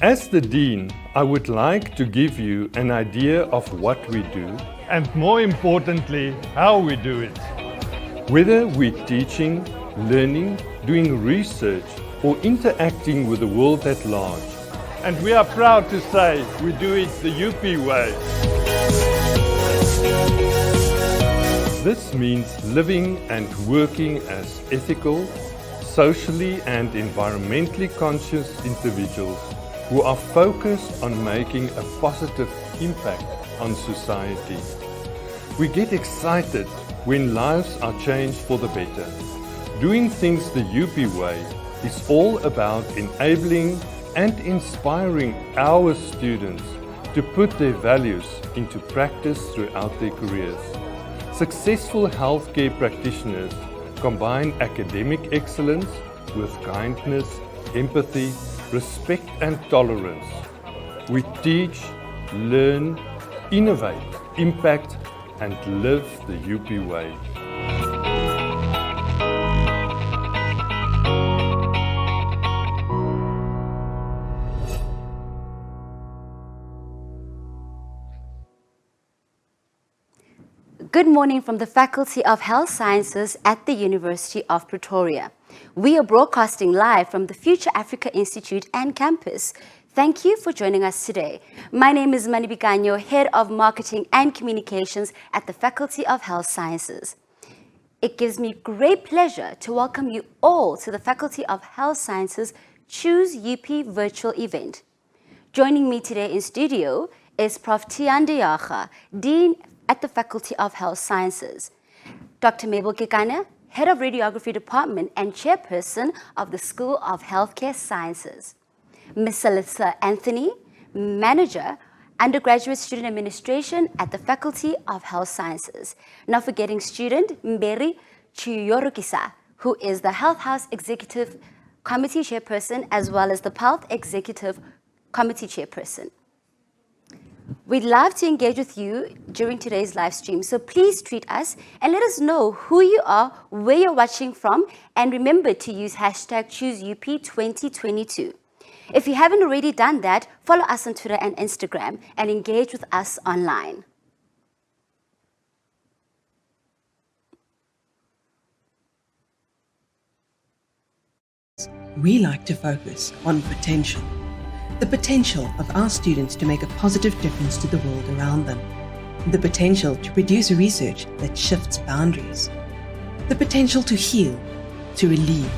As the Dean, I would like to give you an idea of what we do, and more importantly, how we do it. whether we're teaching, learning, doing research, or interacting with the world at large. And we are proud to say we do it the UP way. This means living and working as ethical, socially and environmentally conscious individuals who are focused on making a positive impact on society. We get excited when lives are changed for the better. Doing things the UP way is all about enabling and inspiring our students to put their values into practice throughout their careers. Successful healthcare practitioners combine academic excellence with kindness, empathy, respect and tolerance. We teach, learn, innovate, impact and live the UP way. Good morning from the Faculty of Health Sciences at the University of Pretoria. We are broadcasting live from the Future Africa Institute and campus. Thank you for joining us today. My name is Mani Bikanyo, Head of Marketing and Communications at the Faculty of Health Sciences. It gives me great pleasure to welcome you all to the Faculty of Health Sciences Choose UP virtual event. Joining me today in studio is Prof. Tiaan de Jager, Dean at the Faculty of Health Sciences, Dr. Mabel Kekana, Head of Radiography Department and Chairperson of the School of Healthcare Sciences, Ms. Alyssa Anthony, Manager, Undergraduate Student Administration at the Faculty of Health Sciences. Not forgetting student Mberi Chiyorukisa, who is the Health House Executive Committee Chairperson as well as the PALT Executive Committee Chairperson. We'd love to engage with you during today's live stream, so please tweet us and let us know who you are, where you're watching from, and remember to use hashtag ChooseUP2022. If you haven't already done that, follow us on Twitter and Instagram and engage with us online. We like to focus on potential. The potential of our students to make a positive difference to the world around them. The potential to produce research that shifts boundaries. The potential to heal, to relieve,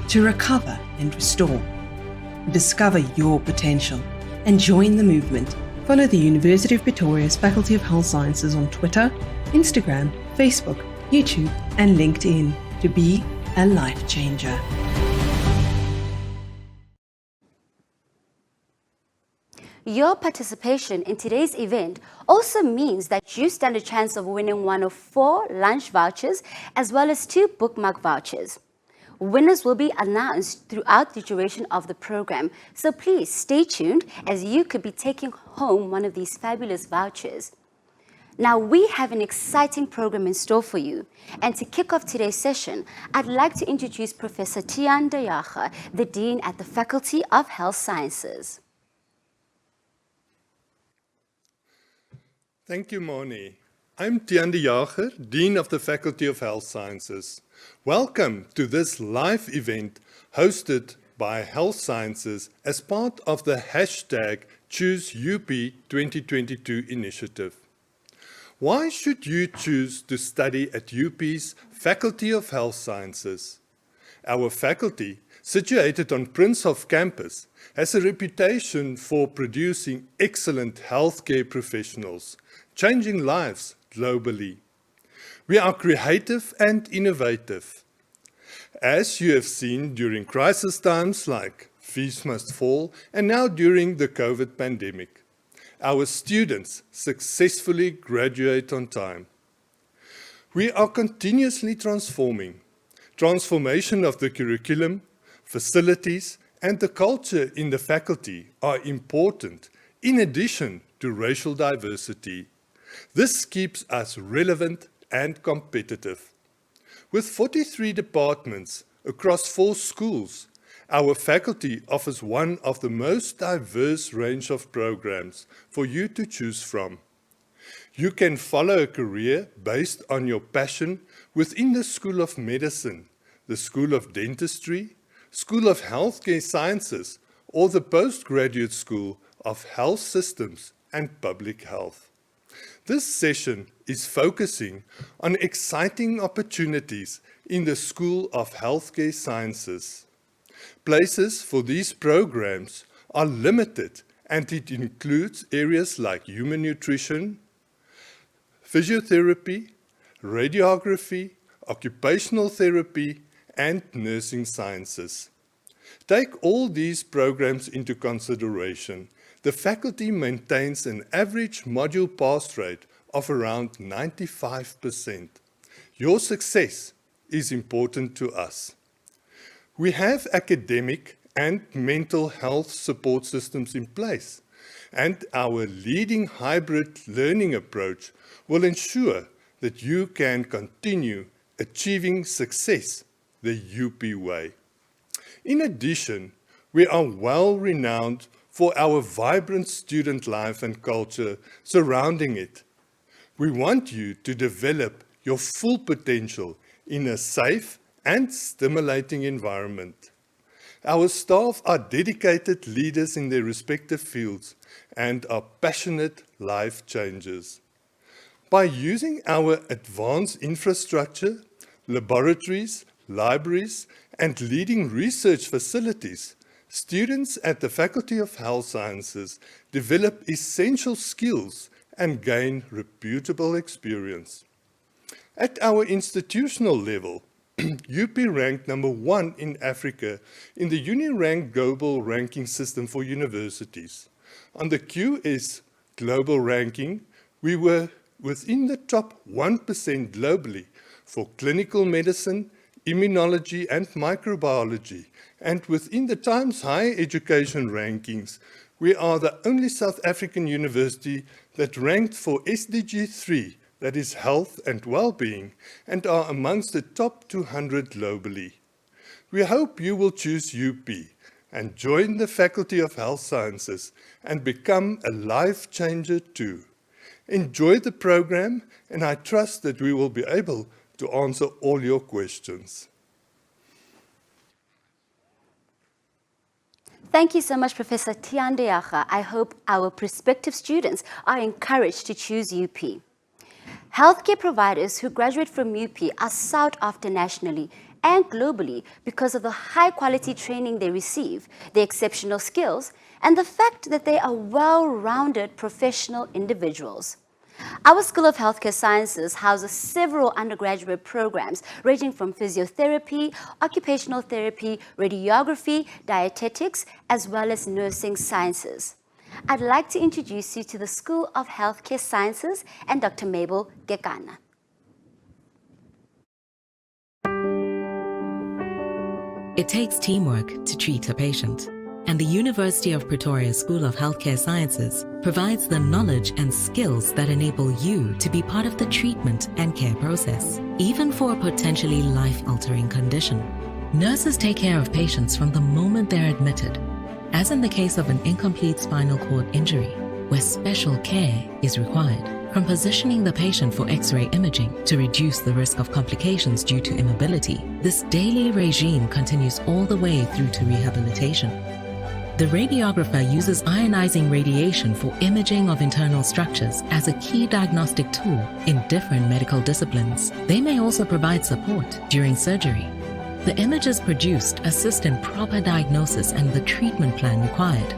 to recover and restore. Discover your potential and join the movement. Follow the University of Pretoria's Faculty of Health Sciences on Twitter, Instagram, Facebook, YouTube and LinkedIn to be a life changer. Your participation in today's event also means that you stand a chance of winning one of 4 lunch vouchers as well as 2 bookmark vouchers. Winners will be announced throughout the duration of the program, so please stay tuned as you could be taking home one of these fabulous vouchers. Now we have an exciting program in store for you, and to kick off today's session, I'd like to introduce Professor Tiaan de Jager, the Dean at the Faculty of Health Sciences. Thank you, Moni. I'm Tiaan de Jager, Dean of the Faculty of Health Sciences. Welcome to this live event hosted by Health Sciences as part of the hashtag ChooseUP2022 initiative. Why should you choose to study at UP's Faculty of Health Sciences? Our faculty, situated on Princehof campus, has a reputation for producing excellent healthcare professionals, changing lives globally. We are creative and innovative. As you have seen during crisis times like Fees Must Fall and now during the COVID pandemic, our students successfully graduate on time. We are continuously transforming. Transformation of the curriculum, facilities, and the culture in the faculty are important in addition to racial diversity. This keeps us relevant and competitive. With 43 departments across 4 schools, Our faculty offers one of the most diverse range of programs for you to choose from. You can follow a career based on your passion within the School of Medicine, the School of Dentistry, School of Healthcare Sciences, or the Postgraduate School of Health Systems and Public Health. This session is focusing on exciting opportunities in the School of Healthcare Sciences. Places for these programs are limited, and it includes areas like human nutrition, physiotherapy, radiography, occupational therapy, and nursing sciences. Take all these programs into consideration. The faculty maintains an average module pass rate of around 95%. Your success is important to us. We have academic and mental health support systems in place, and our leading hybrid learning approach will ensure that you can continue achieving success the UP way. In addition, we are well renowned for our vibrant student life and culture surrounding it. We want you to develop your full potential in a safe and stimulating environment. Our staff are dedicated leaders in their respective fields and are passionate life changers. By using our advanced infrastructure, laboratories, libraries, and leading research facilities, students at the Faculty of Health Sciences develop essential skills and gain reputable experience. At our institutional level, UP ranked number 1 in Africa in the UniRank Global Ranking System for Universities. On the QS Global Ranking, we were within the top 1% globally for clinical medicine, immunology, and microbiology, and within the Times Higher Education rankings, we are the only South African university that ranked for SDG 3, that is health and well-being, and are amongst the top 200 globally. We hope you will choose UP and join the Faculty of Health Sciences and become a life changer too. Enjoy the program, and I trust that we will be able to answer all your questions. Thank you so much, Professor Tiandeaga. I hope our prospective students are encouraged to choose UP. Healthcare providers who graduate from UP are sought after nationally and globally because of the high-quality training they receive, their exceptional skills, and the fact that they are well-rounded professional individuals. Our School of Healthcare Sciences houses several undergraduate programs ranging from physiotherapy, occupational therapy, radiography, dietetics, as well as nursing sciences. I'd like to introduce you to the School of Healthcare Sciences and Dr. Mabel Gekana. It takes teamwork to treat a patient, and the University of Pretoria School of Healthcare Sciences provides the knowledge and skills that enable you to be part of the treatment and care process, even for a potentially life-altering condition. Nurses take care of patients from the moment they're admitted, as in the case of an incomplete spinal cord injury, where special care is required. From positioning the patient for X-ray imaging to reduce the risk of complications due to immobility, this daily regime continues all the way through to rehabilitation. The radiographer uses ionizing radiation for imaging of internal structures as a key diagnostic tool in different medical disciplines. They may also provide support during surgery. The images produced assist in proper diagnosis and the treatment plan required.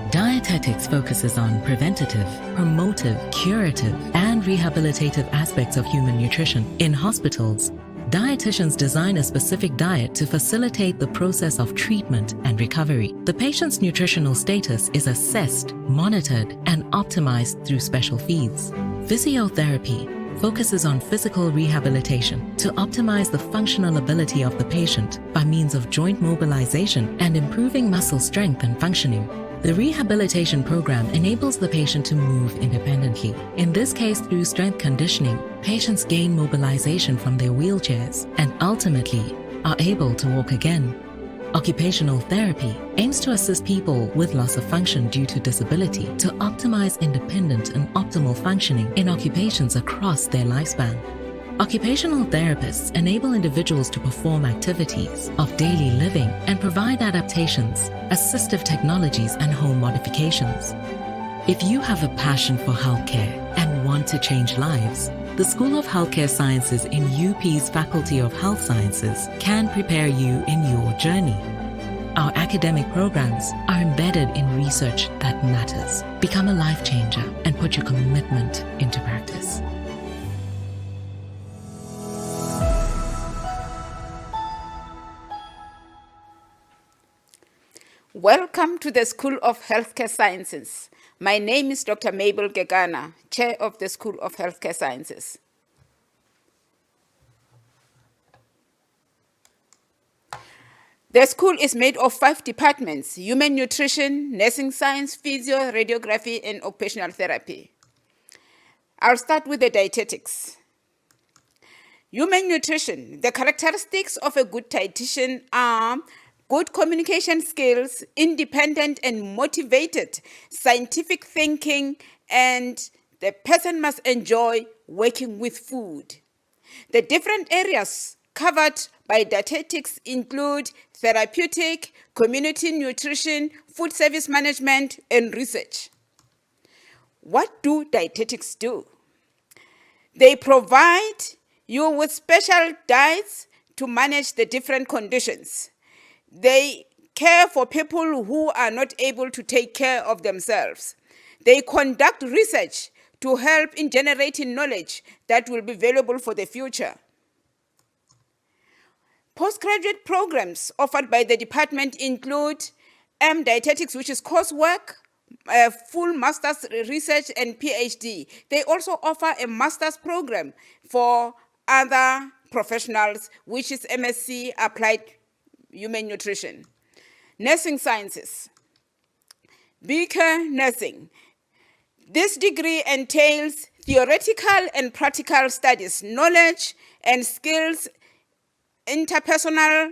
Dietetics focuses on preventative, promotive, curative, and rehabilitative aspects of human nutrition. In hospitals, dietitians design a specific diet to facilitate the process of treatment and recovery. The patient's nutritional status is assessed, monitored, and optimized through special feeds. Physiotherapy focuses on physical rehabilitation to optimize the functional ability of the patient by means of joint mobilization and improving muscle strength and functioning. The rehabilitation program enables the patient to move independently. In this case, through strength conditioning, patients gain mobilization from their wheelchairs and ultimately are able to walk again. Occupational therapy aims to assist people with loss of function due to disability to optimize independent and optimal functioning in occupations across their lifespan. Occupational therapists enable individuals to perform activities of daily living and provide adaptations, assistive technologies, and home modifications. If you have a passion for healthcare and want to change lives, the School of Healthcare Sciences in UP's Faculty of Health Sciences can prepare you in your journey. Our academic programs are embedded in research that matters. Become a life changer and put your commitment into practice. Welcome to the School of Healthcare Sciences. My name is Dr. Mabel Gegana, Chair of the School of Healthcare Sciences. The school is made of 5 departments: human nutrition, nursing science, physio, radiography, and occupational therapy. I'll start with the dietetics. Human nutrition. The characteristics of a good dietitian are good communication skills, independent and motivated, scientific thinking, and the person must enjoy working with food. The different areas covered by dietetics include therapeutic, community nutrition, food service management, and research. What do dietetics do? They provide you with special diets to manage the different conditions. They care for people who are not able to take care of themselves. They conduct research to help in generating knowledge that will be valuable for the future. Postgraduate programs offered by the department include dietetics, which is coursework, full master's research, and PhD. They also offer a master's program for other professionals, which is MSc Applied Human Nutrition. Nursing Sciences. Beaker Nursing. This degree entails theoretical and practical studies, knowledge and skills, interpersonal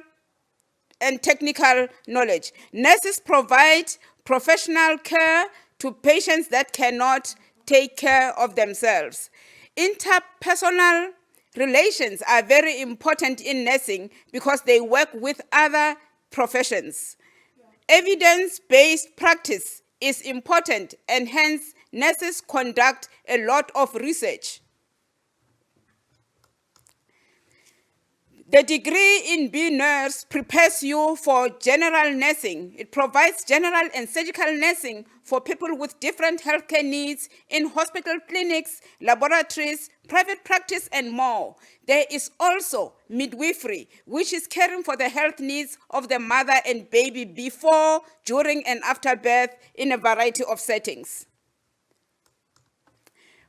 and technical knowledge. Nurses provide professional care to patients that cannot take care of themselves. Interpersonal relations are very important in nursing because they work with other professions. Evidence-based practice is important, and hence nurses conduct a lot of research. The degree in B-Nurse prepares you for general nursing. It provides general and surgical nursing for people with different healthcare needs in hospital clinics, laboratories, private practice, and more. There is also midwifery, which is caring for the health needs of the mother and baby before, during, and after birth in a variety of settings.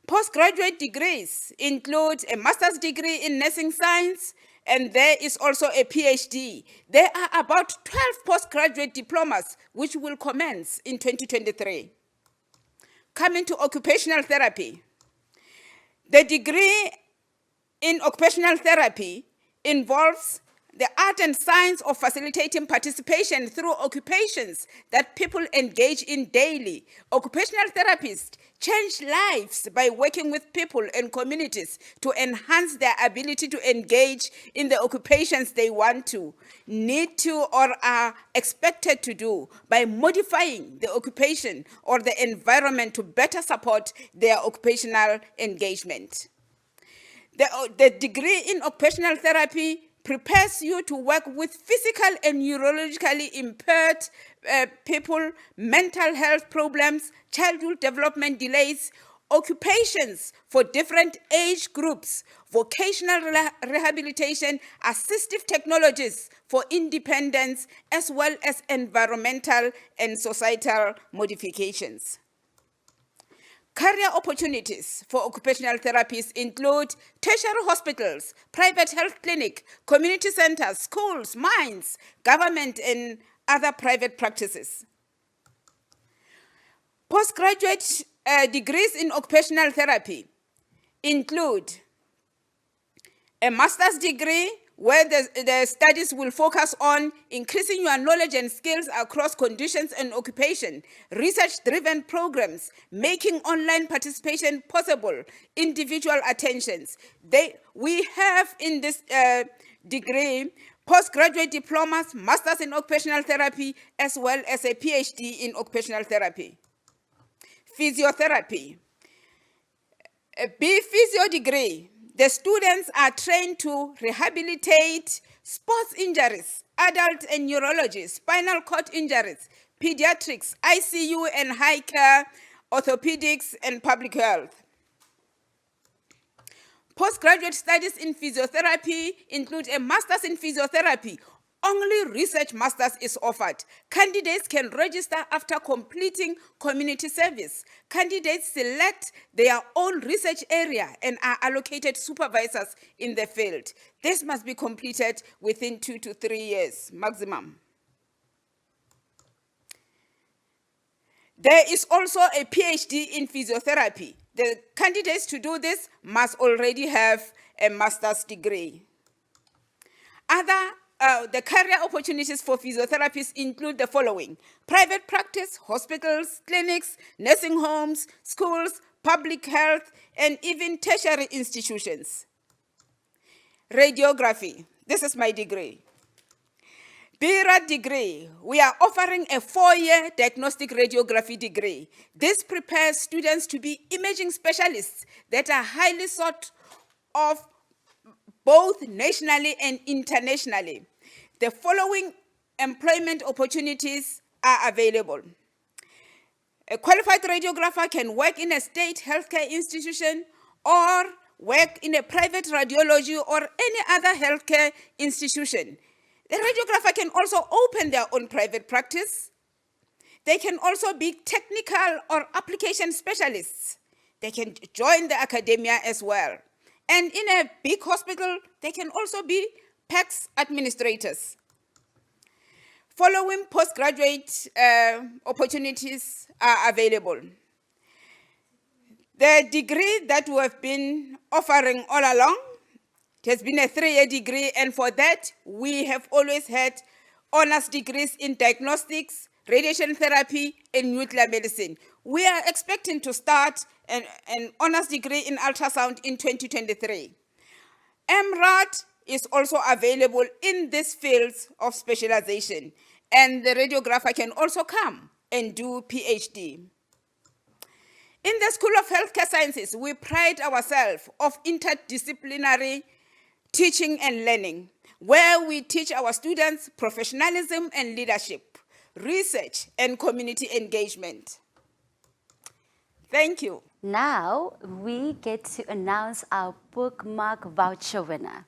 Postgraduate degrees include a master's degree in nursing science, and there is also a PhD. There are about 12 postgraduate diplomas which will commence in 2023. Coming to occupational therapy. The degree in occupational therapy involves the art and science of facilitating participation through occupations that people engage in daily. Occupational therapists change lives by working with people and communities to enhance their ability to engage in the occupations they want to, need to, or are expected to do by modifying the occupation or the environment to better support their occupational engagement. The degree in occupational therapy prepares you to work with physical and neurologically impaired people, mental health problems, childhood development delays, occupations for different age groups, vocational rehabilitation, assistive technologies for independence, as well as environmental and societal modifications. Career opportunities for occupational therapists include tertiary hospitals, private health clinic, community centers, schools, mines, government, and other private practices. Postgraduate degrees in occupational therapy include a master's degree where the studies will focus on increasing your knowledge and skills across conditions and occupation, research-driven programs, making online participation possible, individual attentions. We have in this degree postgraduate diplomas, masters in occupational therapy, as well as a PhD in occupational therapy. Physiotherapy. A B-Physio degree. The students are trained to rehabilitate sports injuries, adult and neurology, spinal cord injuries, pediatrics, ICU and high care, orthopedics, and public health. Postgraduate studies in physiotherapy include a master's in physiotherapy. Only research master's is offered. Candidates can register after completing community service. Candidates select their own research area and are allocated supervisors in the field. This must be completed within 2 to 3 years maximum. There is also a PhD in physiotherapy. The candidates to do this must already have a master's degree. The career opportunities for physiotherapists include the following: private practice, hospitals, clinics, nursing homes, schools, public health, and even tertiary institutions. Radiography. This is my degree. BRAD degree. We are offering a 4-year diagnostic radiography degree. This prepares students to be imaging specialists that are highly sought of both nationally and internationally. The following employment opportunities are available. A qualified radiographer can work in a state healthcare institution or work in a private radiology or any other healthcare institution. The radiographer can also open their own private practice. They can also be technical or application specialists. They can join the academia as well. And in a big hospital, they can also be PACS administrators. Following postgraduate opportunities are available. The degree that we have been offering all along, it has been a 3-year degree, and for that, we have always had honors degrees in diagnostics, radiation therapy, and nuclear medicine. We are expecting to start an honors degree in ultrasound in 2023. MRAD is also available in these fields of specialization, and the radiographer can also come and do PhD. In the School of Healthcare Sciences, we pride ourselves of interdisciplinary teaching and learning, where we teach our students professionalism and leadership, research and community engagement. Thank you. Now we get to announce our Bookmark Voucher winner.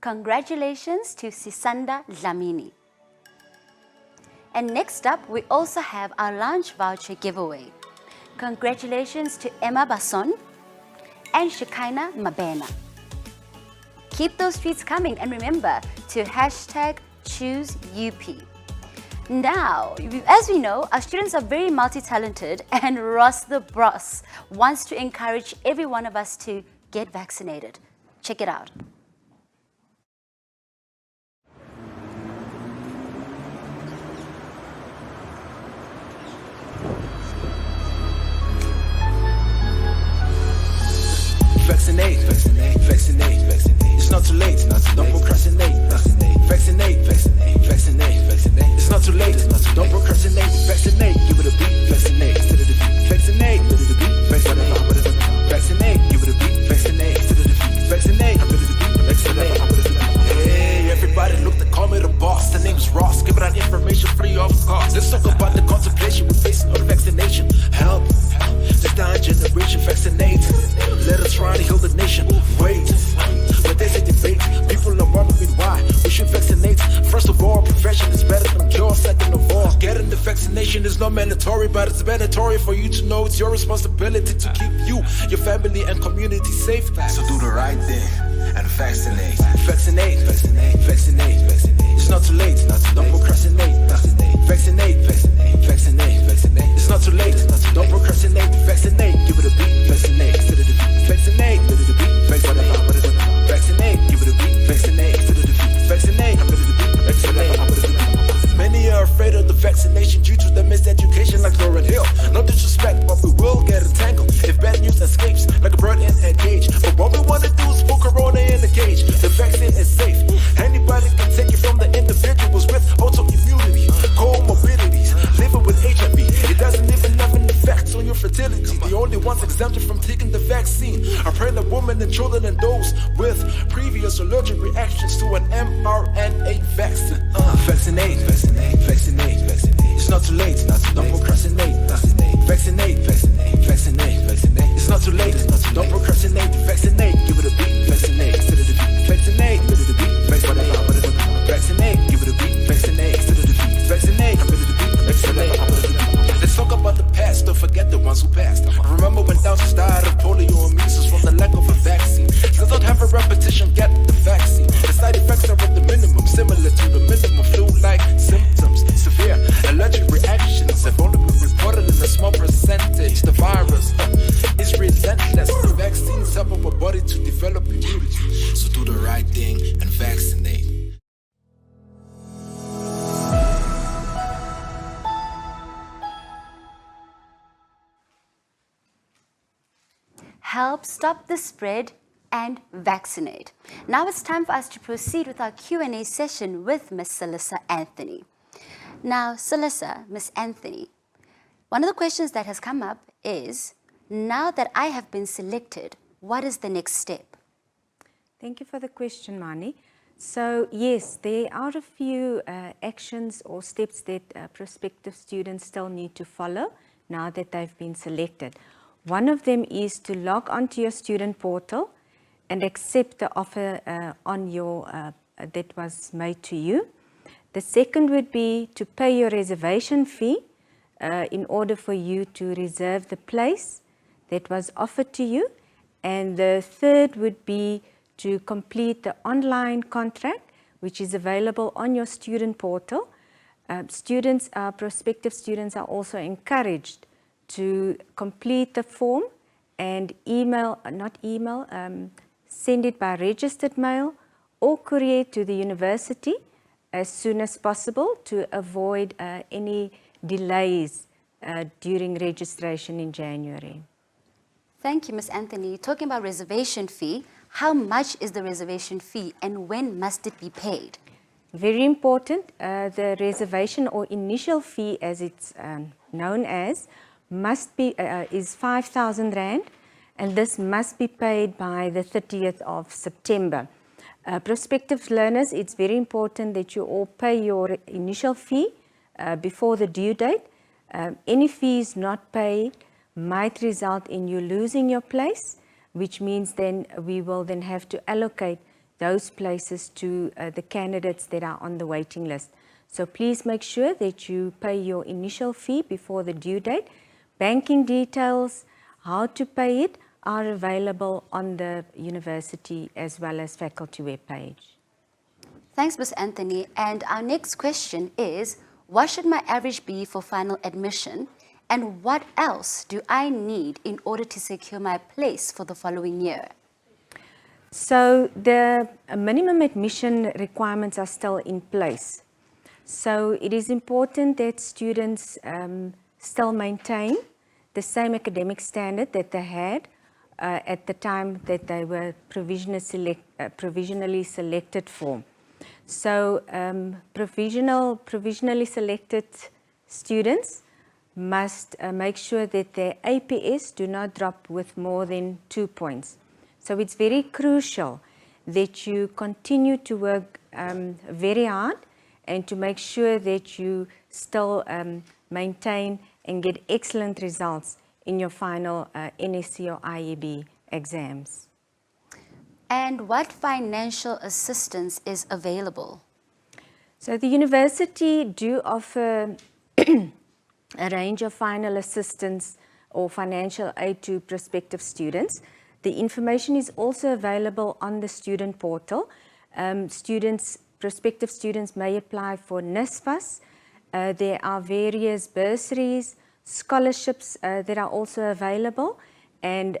Congratulations to Sisanda Dlamini. And next up, we also have our lunch voucher giveaway. Congratulations to Emma Basson and Shekinah Mabena. Keep those tweets coming, and remember to #ChooseUP. Now, as we know, our students are very multi-talented, and Ross the Boss wants to encourage every one of us to get vaccinated. Check it out. Vaccinate, vaccinate, vaccinate, vaccinate. It's not too late, don't procrastinate. Vaccinate, vaccinate, vaccinate, vaccinate. It's not too late, don't procrastinate. Vaccinate, give it a beat. Vaccinate, instead of the beat. Vaccinate, give it a beat. Vaccinate, vaccinate, give it a beat. Vaccinate, instead of the beat. Vaccinate, give it a beat. Vaccinate. Hey, everybody, look, they call me the boss. The name is Ross. Give it out information free of cost. Let's talk about the contemplation we're facing on vaccination. Help the dying generation vaccinate. Let us try to heal the nation. Wait, but there's a debate. People are wondering why we should vaccinate. First of all, prevention is better than cure. Second of all, getting the vaccination is not mandatory, but it's mandatory for you to know it's your responsibility to keep you, your family, and community safe. So do the right thing and vaccinate. Vaccinate, vaccinate, vaccinate, vaccinate. It's not too late, don't procrastinate. Vaccinate, vaccinate, vaccinate, vaccinate. It's not too late, don't procrastinate. Vaccinate, give it a beat. Vaccinate, instead of the beat. Vaccinate, give it a beat. Vaccinate, give it a beat. Vaccinate, instead of the only ones exempted from taking the vaccine are pregnant women and children and those with previous allergic reactions to an mRNA vaccine. Vaccinate, vaccinate, vaccinate, vaccinate. It's not too late, don't procrastinate. Vaccinate, vaccinate, vaccinate, vaccinate. It's not too late, don't procrastinate. Vaccinate, give it a beat, vaccinate. Instead of the beat, vaccinate, give it a beat, vaccinate. Vaccinate, give it a beat, vaccinate. Instead of the beat, vaccinate, give it a beat, vaccinate. Let's talk about the past, don't forget the ones who passed. Remember when thousands died of polio and measles from the lack of a vaccine. Still don't have a repetition, get the vaccine. The side effects are at the minimum, similar to the minimum flu-like symptoms. Severe allergic reactions have only been reported in a small percentage. The virus is relentless. The vaccines help our body to develop immunity. So do the right thing and vaccinate. Help stop the spread and vaccinate. Now it's time for us to proceed with our Q&A session with Ms. Celissa Anthony. Now, Celissa, Ms. Anthony, one of the questions that has come up is, now that I have been selected, what is the next step? Thank you for the question, Mani. So yes, there are a few actions or steps that prospective students still need to follow now that they've been selected. One of them is to log onto your student portal and accept the offer on your that was made to you. The second would be to pay your reservation fee in order for you to reserve the place that was offered to you. And the third would be to complete the online contract, which is available on your student portal. Prospective students are also encouraged to complete the form and send it by registered mail or courier to the university as soon as possible to avoid any delays during registration in January. Thank you, Ms. Anthony. Talking about reservation fee, how much is the reservation fee and when must it be paid? Very important, the reservation or initial fee, as it's known as, is 5,000 Rand, and this must be paid by the 30th of September. Prospective learners, it's very important that you all pay your initial fee before the due date. Any fees not paid might result in you losing your place, which means then we will then have to allocate those places to the candidates that are on the waiting list. So please make sure that you pay your initial fee before the due date. Banking details, how to pay it, are available on the university as well as faculty webpage. Thanks, Ms. Anthony. And our next question is, what should my average be for final admission? And what else do I need in order to secure my place for the following year? So the minimum admission requirements are still in place. So it is important that students still maintain the same academic standard that they had at the time that they were provisionally selected for. So provisionally selected students must make sure that their APS do not drop with more than 2 points. So it's very crucial that you continue to work very hard and to make sure that you still maintain and get excellent results in your final NSC or IEB exams. And what financial assistance is available? So the university do offer a range of final assistance or financial aid to prospective students. The information is also available on the student portal. Prospective students may apply for NSFAS. There are various bursaries, scholarships that are also available. And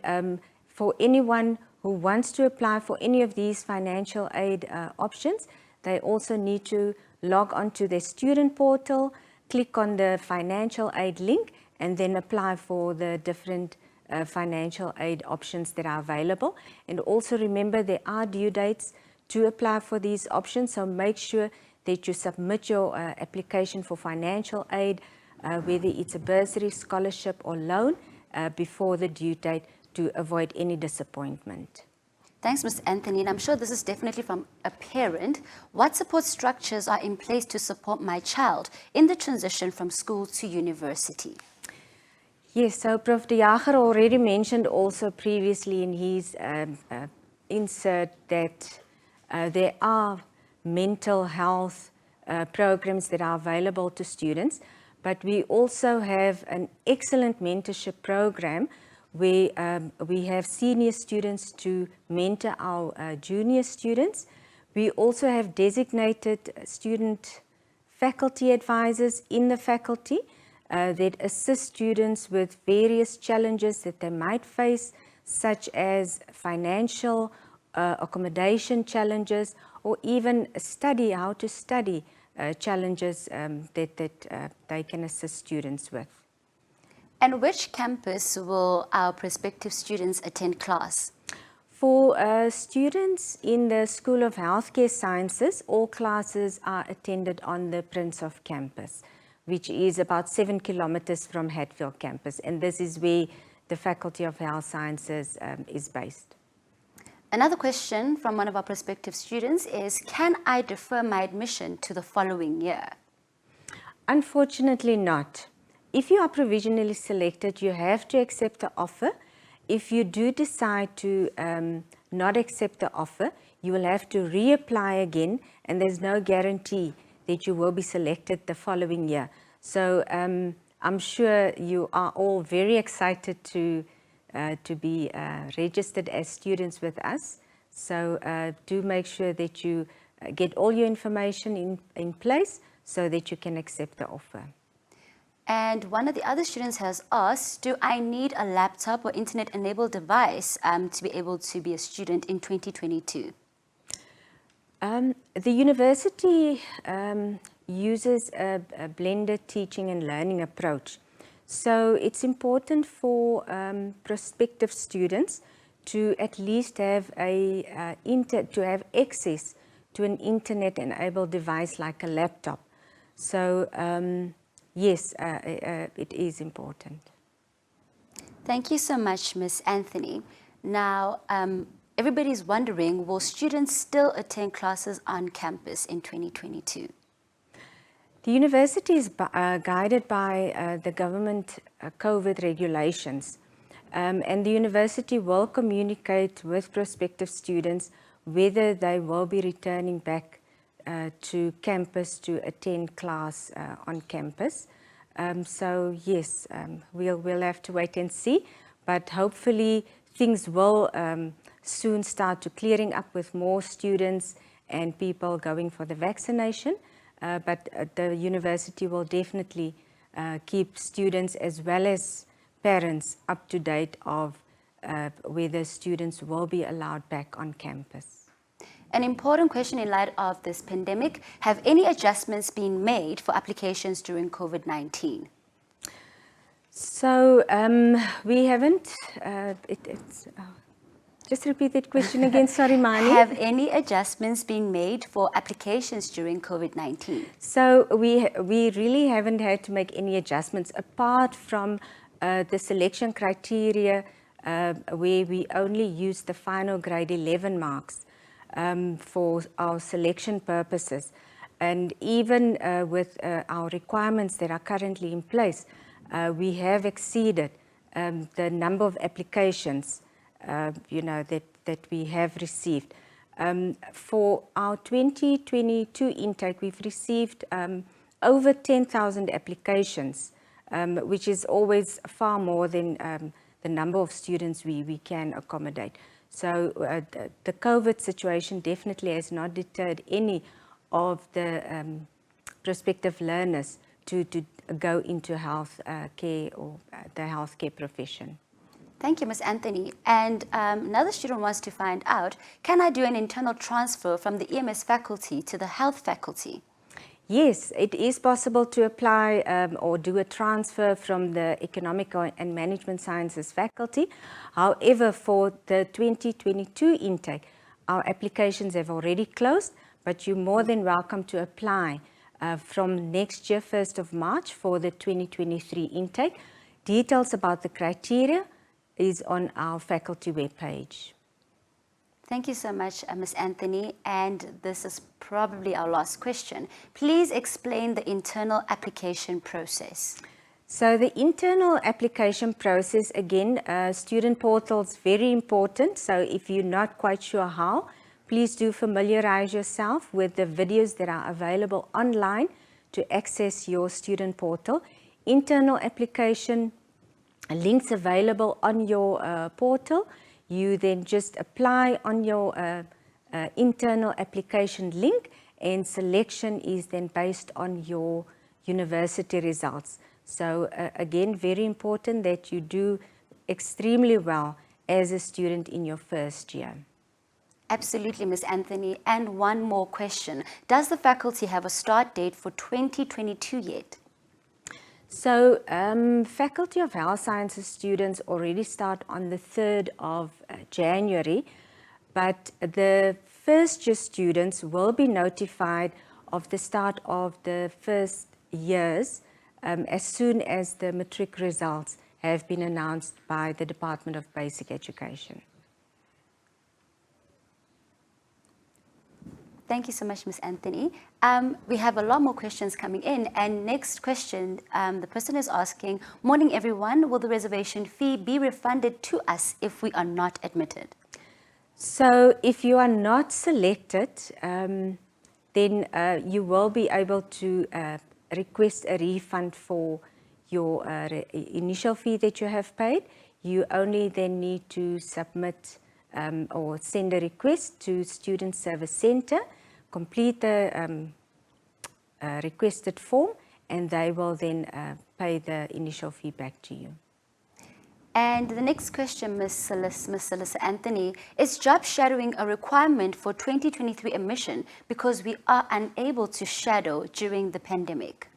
for anyone who wants to apply for any of these financial aid options, they also need to log onto their student portal, click on the financial aid link, and then apply for the different financial aid options that are available. And also remember, there are due dates to apply for these options, so make sure that you submit your application for financial aid, whether it's a bursary, scholarship or loan, before the due date to avoid any disappointment. Thanks, Ms. Anthony, and I'm sure this is definitely from a parent. What support structures are in place to support my child in the transition from school to university? Yes, so Prof. De Jager already mentioned also previously in his insert that there are mental health programs that are available to students, but we also have an excellent mentorship program where we have senior students to mentor our junior students. We also have designated student faculty advisors in the faculty that assist students with various challenges that they might face, such as financial, accommodation challenges, or even how to study challenges that they can assist students with. And which campus will our prospective students attend class? For students in the School of Healthcare Sciences, all classes are attended on the Prince of campus, which is about 7 kilometers from Hatfield campus. And this is where the Faculty of Health Sciences is based. Another question from one of our prospective students is, can I defer my admission to the following year? Unfortunately not. If you are provisionally selected, you have to accept the offer. If you do decide to not accept the offer, you will have to reapply again, and there's no guarantee that you will be selected the following year. So I'm sure you are all very excited to be registered as students with us. So do make sure that you get all your information in place so that you can accept the offer. And one of the other students has asked, do I need a laptop or internet-enabled device to be able to be a student in 2022? The university uses a blended teaching and learning approach. So it's important for prospective students to at least have access to an internet-enabled device like a laptop. So yes, it is important. Thank you so much, Ms. Anthony. Now, everybody's wondering, will students still attend classes on campus in 2022? The university is guided by the government COVID regulations, and the university will communicate with prospective students whether they will be returning back to campus to attend class on campus. So yes, we'll have to wait and see, but hopefully things will soon start to clearing up with more students and people going for the vaccination. But the university will definitely keep students as well as parents up to date of whether students will be allowed back on campus. An important question in light of this pandemic, have any adjustments been made for applications during COVID-19? So we haven't, just repeat that question again, sorry, Mani. Have any adjustments been made for applications during COVID-19? So we really haven't had to make any adjustments apart from the selection criteria where we only use the final grade 11 marks for our selection purposes. And even with our requirements that are currently in place, we have exceeded the number of applications that we have received. For our 2022 intake, we've received over 10,000 applications, which is always far more than the number of students we can accommodate. So the COVID situation definitely has not deterred any of the prospective learners to go into health care or the healthcare profession. Thank you, Ms. Anthony. And another student wants to find out, can I do an internal transfer from the EMS faculty to the health faculty? Yes, it is possible to apply or do a transfer from the Economic and Management Sciences faculty. However, for the 2022 intake, our applications have already closed, but you're more than welcome to apply from next year, 1st of March, for the 2023 intake. Details about the criteria is on our faculty webpage. Thank you so much, Ms. Anthony. And this is probably our last question. Please explain the internal application process. So the internal application process, again, student portal is very important. So if you're not quite sure how, please do familiarize yourself with the videos that are available online to access your student portal. Internal application links available on your portal. You then just apply on your internal application link, and selection is then based on your university results. So again, very important that you do extremely well as a student in your first year. Absolutely, Ms. Anthony. And one more question. Does the faculty have a start date for 2022 yet? So Faculty of Health Sciences students already start on the 3rd of January, but the first year students will be notified of the start of the first years as soon as the matric results have been announced by the Department of Basic Education. Thank you so much, Ms. Anthony. We have a lot more questions coming in. And next question, the person is asking, morning everyone, will the reservation fee be refunded to us if we are not admitted? So if you are not selected, then you will be able to request a refund for your initial fee that you have paid. You only then need to submit or send a request to Student Service Center, complete the requested form, and they will then pay the initial fee back to you. And the next question, Ms. Celissa Anthony, is job shadowing a requirement for 2023 admission because we are unable to shadow during the pandemic?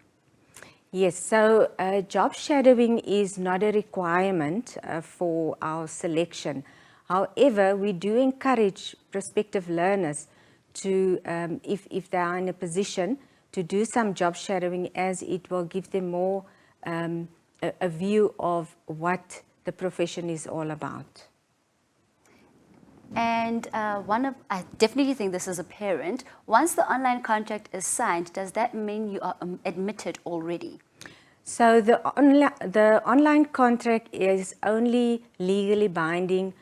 Yes, so job shadowing is not a requirement for our selection. However, we do encourage prospective learners to, if they are in a position, to do some job shadowing, as it will give them more a view of what the profession is all about. And I definitely think this is apparent. Once the online contract is signed, does that mean you are admitted already? So the online contract is only legally binding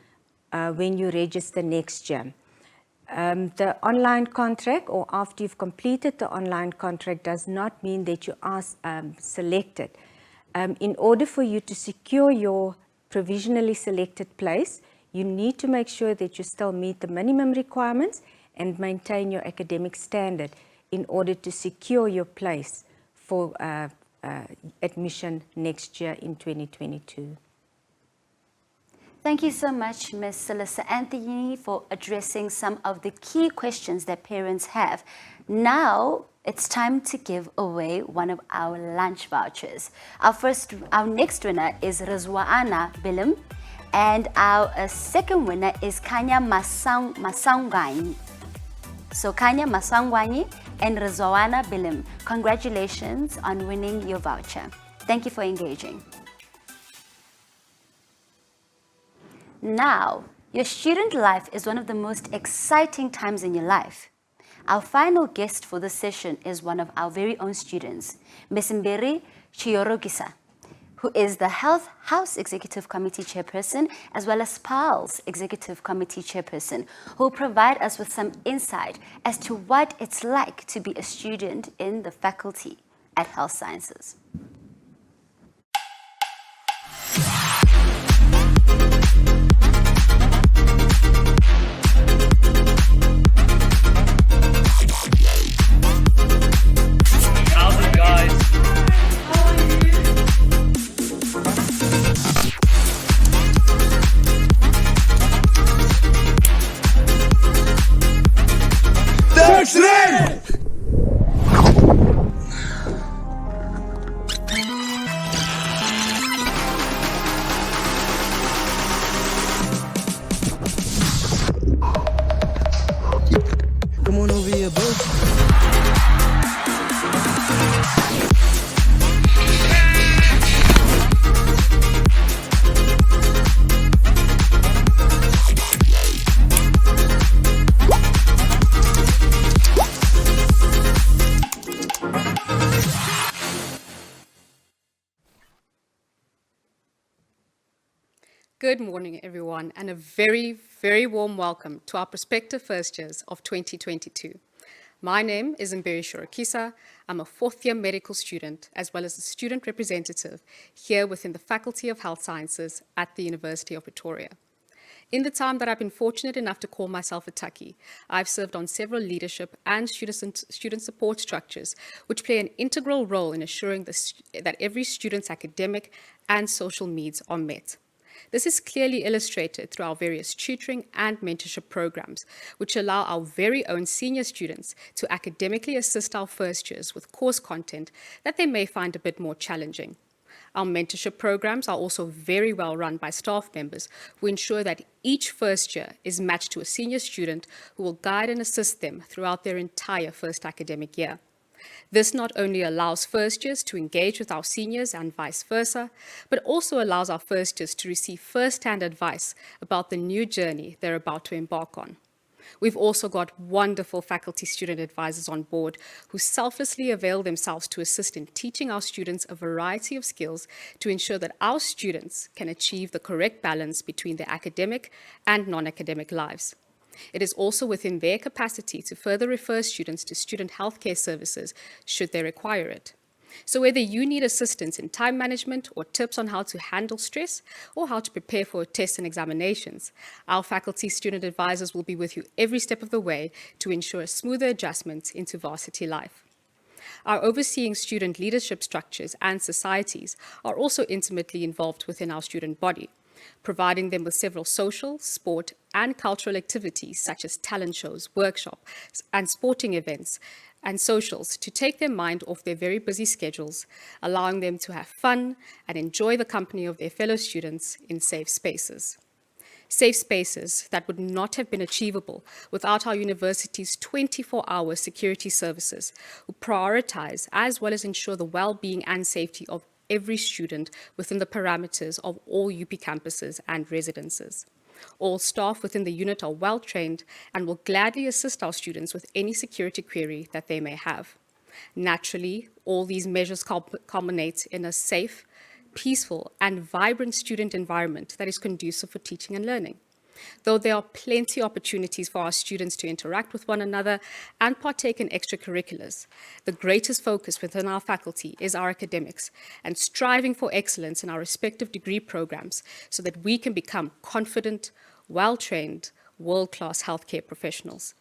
when you register next year. The online contract, or after you've completed the online contract, does not mean that you are selected. In order for you to secure your provisionally selected place, you need to make sure that you still meet the minimum requirements and maintain your academic standard in order to secure your place for admission next year in 2022. Thank you so much, Ms. Celissa Anthony, for addressing some of the key questions that parents have. Now, it's time to give away one of our lunch vouchers. Our next winner is Rizwana Bilim, and our second winner is Kanya Masangwani. So Kanya Masangwani and Rizwana Bilim, congratulations on winning your voucher. Thank you for engaging. Now, your student life is one of the most exciting times in your life. Our final guest for this session is one of our very own students, Ms. Mberi Chiyorogisa, who is the Health House Executive Committee Chairperson, as well as PALS Executive Committee Chairperson, who will provide us with some insight as to what it's like to be a student in the faculty at Health Sciences. How's it, guys? Vaccinate! Good morning, everyone, and a very, very warm welcome to our prospective first years of 2022. My name is Mberi Shorokisa. I'm a fourth-year medical student, as well as a student representative here within the Faculty of Health Sciences at the University of Pretoria. In the time that I've been fortunate enough to call myself a Tukkie, I've served on several leadership and student support structures, which play an integral role in assuring that every student's academic and social needs are met. This is clearly illustrated through our various tutoring and mentorship programs, which allow our very own senior students to academically assist our first years with course content that they may find a bit more challenging. Our mentorship programs are also very well run by staff members who ensure that each first year is matched to a senior student who will guide and assist them throughout their entire first academic year. This not only allows first years to engage with our seniors and vice versa, but also allows our first years to receive first-hand advice about the new journey they're about to embark on. We've also got wonderful faculty student advisors on board who selflessly avail themselves to assist in teaching our students a variety of skills to ensure that our students can achieve the correct balance between their academic and non-academic lives. It is also within their capacity to further refer students to student healthcare services should they require it. So whether you need assistance in time management or tips on how to handle stress or how to prepare for tests and examinations, our faculty student advisors will be with you every step of the way to ensure a smoother adjustment into varsity life. Our overseeing student leadership structures and societies are also intimately involved within our student body, providing them with several social, sport, and cultural activities such as talent shows, workshops, and sporting events and socials to take their mind off their very busy schedules, allowing them to have fun and enjoy the company of their fellow students in safe spaces. Safe spaces that would not have been achievable without our university's 24-hour security services, who prioritize as well as ensure the well-being and safety of every student within the parameters of all UP campuses and residences. All staff within the unit are well trained and will gladly assist our students with any security query that they may have. Naturally, all these measures culminate in a safe, peaceful, and vibrant student environment that is conducive for teaching and learning. Though there are plenty of opportunities for our students to interact with one another and partake in extracurriculars, the greatest focus within our faculty is our academics and striving for excellence in our respective degree programs so that we can become confident, well-trained, world-class healthcare professionals.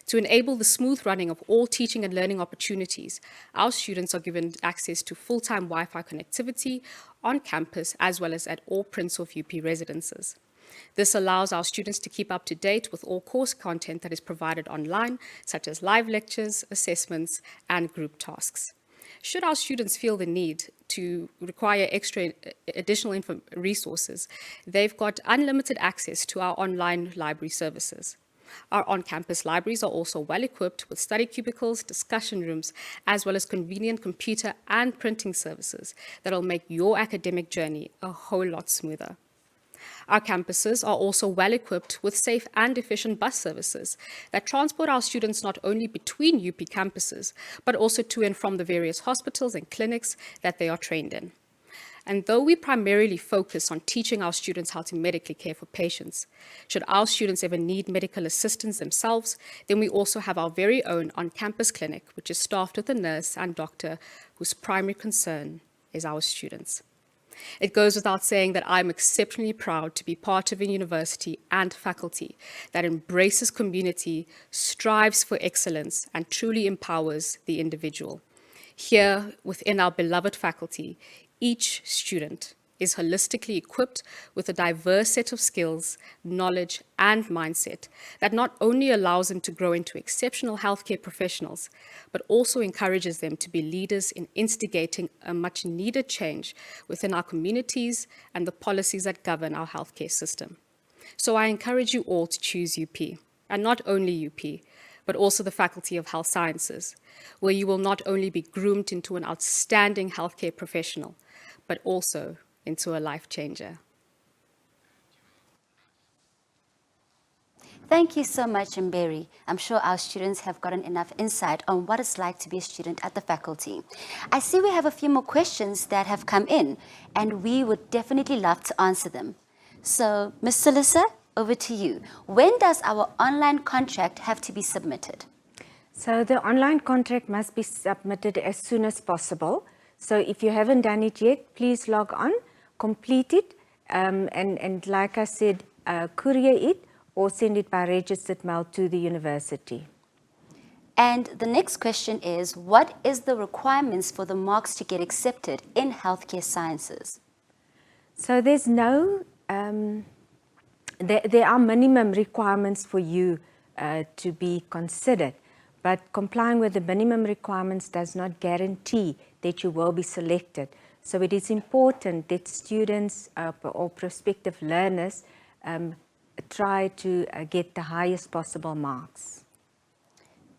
To enable the smooth running of all teaching and learning opportunities, our students are given access to full-time Wi-Fi connectivity on campus as well as at all Prince of UP residences. This allows our students to keep up to date with all course content that is provided online, such as live lectures, assessments, and group tasks. Should our students feel the need to require additional resources, they've got unlimited access to our online library services. Our on-campus libraries are also well equipped with study cubicles, discussion rooms, as well as convenient computer and printing services that will make your academic journey a whole lot smoother. Our campuses are also well equipped with safe and efficient bus services that transport our students not only between UP campuses, but also to and from the various hospitals and clinics that they are trained in. And though we primarily focus on teaching our students how to medically care for patients, should our students ever need medical assistance themselves, then we also have our very own on-campus clinic, which is staffed with a nurse and doctor whose primary concern is our students. It goes without saying that I'm exceptionally proud to be part of a university and faculty that embraces community, strives for excellence, and truly empowers the individual. Here, within our beloved faculty, each student is holistically equipped with a diverse set of skills, knowledge, and mindset that not only allows them to grow into exceptional healthcare professionals, but also encourages them to be leaders in instigating a much-needed change within our communities and the policies that govern our healthcare system. So I encourage you all to choose UP, and not only UP, but also the Faculty of Health Sciences, where you will not only be groomed into an outstanding healthcare professional, but also into a life changer. Thank you so much, Mberi. I'm sure our students have gotten enough insight on what it's like to be a student at the faculty. I see we have a few more questions that have come in, and we would definitely love to answer them. So, Ms. Salissa, over to you. When does our online contract have to be submitted? So the online contract must be submitted as soon as possible. So if you haven't done it yet, please log on, complete it, and like I said, courier it or send it by registered mail to the university. And the next question is, what is the requirements for the marks to get accepted in healthcare sciences? So there's no, there are minimum requirements for you to be considered, but complying with the minimum requirements does not guarantee that you will be selected. So it is important that students or prospective learners try to get the highest possible marks.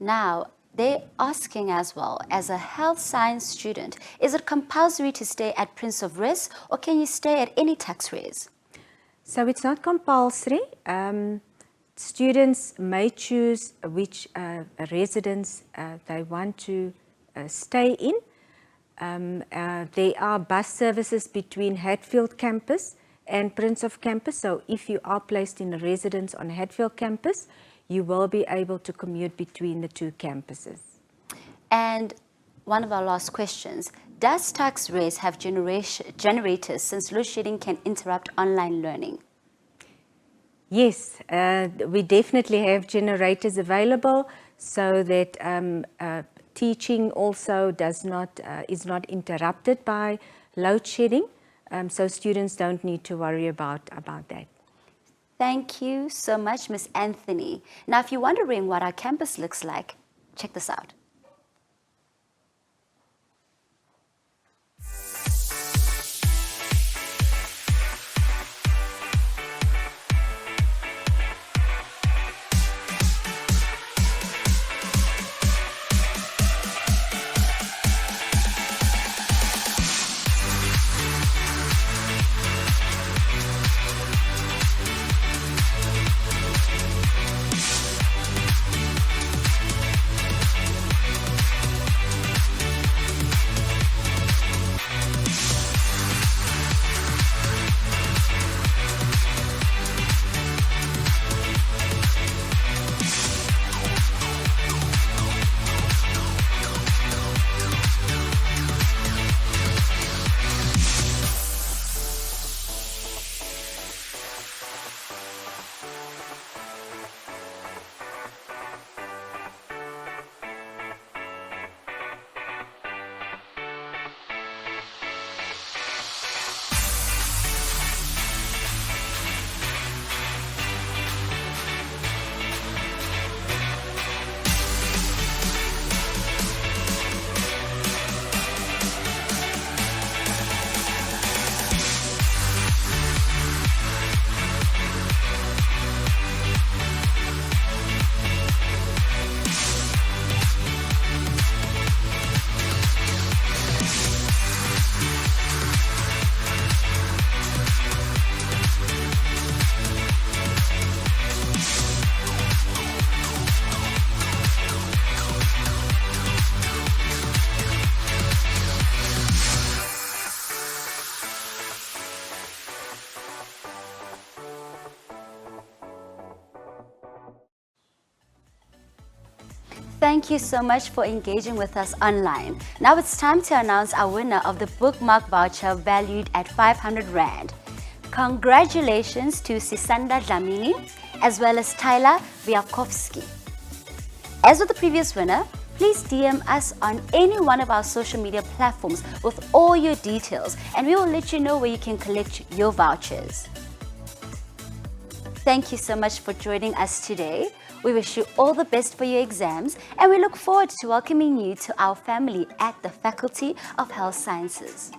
Now, they're asking as well, as a health science student, is it compulsory to stay at Prince of Wales or can you stay at any tax res? So it's not compulsory. Students may choose which residence they want to stay in. There are bus services between Hatfield campus and Prince of campus. So if you are placed in a residence on Hatfield campus, you will be able to commute between the two campuses. And one of our last questions, does tax res have generators since load shedding can interrupt online learning? Yes, we definitely have generators available so that teaching also is not interrupted by load shedding, so students don't need to worry about that. Thank you so much, Ms. Anthony. Now, if you're wondering what our campus looks like, check this out. Thank you so much for engaging with us online. Now it's time to announce our winner of the Bookmark Voucher valued at 500 Rand. Congratulations to Sisanda Dlamini as well as Tyler Viakovsky. As with the previous winner, please DM us on any one of our social media platforms with all your details and we will let you know where you can collect your vouchers. Thank you so much for joining us today. We wish you all the best for your exams and we look forward to welcoming you to our family at the Faculty of Health Sciences.